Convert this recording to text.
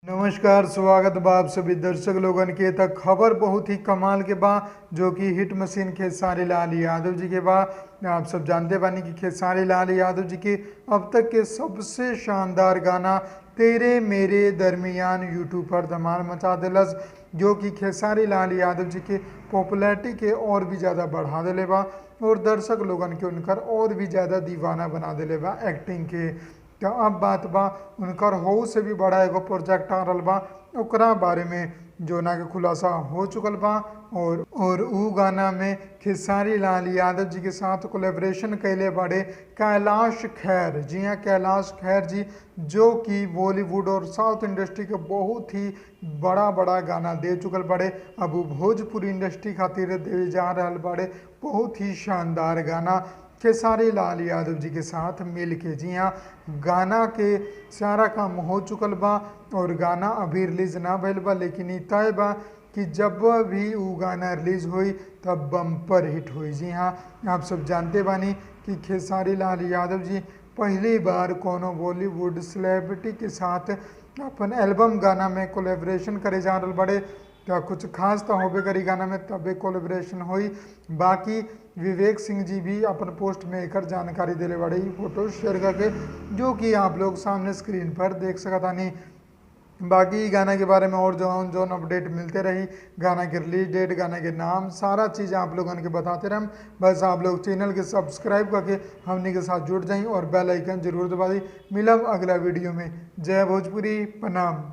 नमस्कार, स्वागत बा आप सभी दर्शक लोगन के। तक खबर बहुत ही कमाल के बा जो कि हिट मशीन खेसारी लाल यादव जी के बा। आप सब जानते बानी कि खेसारी लाल यादव जी के अब तक के सबसे शानदार गाना तेरे मेरे दरमियान यूट्यूब पर धमाल मचा दिलस, जो कि खेसारी लाल यादव जी के पॉपुलैरिटी के और भी ज़्यादा बढ़ा दिले बा और दर्शक लोगन के उनकर और भी ज़्यादा दीवाना बना दिले बा एक्टिंग के। तो अब बात बा उनकर हो से भी बड़ा एगो प्रोजेक्ट आ रहा बा, ओकरा बारे में जो ना के खुलासा हो चुकल बा। और उ गाना में खेसारी लाल यादव जी के साथ कोलेब्रेशन कैले बड़े कैलाश खेर। जी हाँ, कैलाश खेर जी जो कि बॉलीवुड और साउथ इंडस्ट्री के बहुत ही बड़ा बड़ा गाना दे चुकल बड़े। अब उ भोजपुरी इंडस्ट्री खातिर देवे जा रहल बड़े बहुत ही शानदार गाना खेसारी लाल यादव जी के साथ मिल के। जी हाँ, गाना के सारा काम हो चुकल बा और गाना अभी रिलीज ना भइल बा, लेकिन ई तय बा कि जब भी वो गाना रिलीज हुई तब बम्पर हिट हुई। जी हाँ, आप सब जानते बानी कि खेसारी लाल यादव जी पहली बार कोनो बॉलीवुड सेलिब्रिटी के साथ अपन एल्बम गाना में कोलेब्रेशन करे जा रहल बड़े। तो कुछ खास तो होबे करी गाना में तबे कोलेब्रेशन हुई। बाकी विवेक सिंह जी भी अपन पोस्ट में एक जानकारी दिले बड़े फोटो शेयर करके, जो कि आप लोग सामने स्क्रीन पर देख सकता नहीं। बाकी गाना के बारे में और जो अपडेट मिलते रही, गाना के रिलीज डेट, गाना के नाम, सारा चीज़ आप लोगों के बताते रहें। बस आप लोग चैनल के सब्सक्राइब करके हमने के साथ जुड़ जाएं और बेल आइकन जरूर दबा दी। मिलब अगला वीडियो में। जय भोजपुरी, प्रणाम।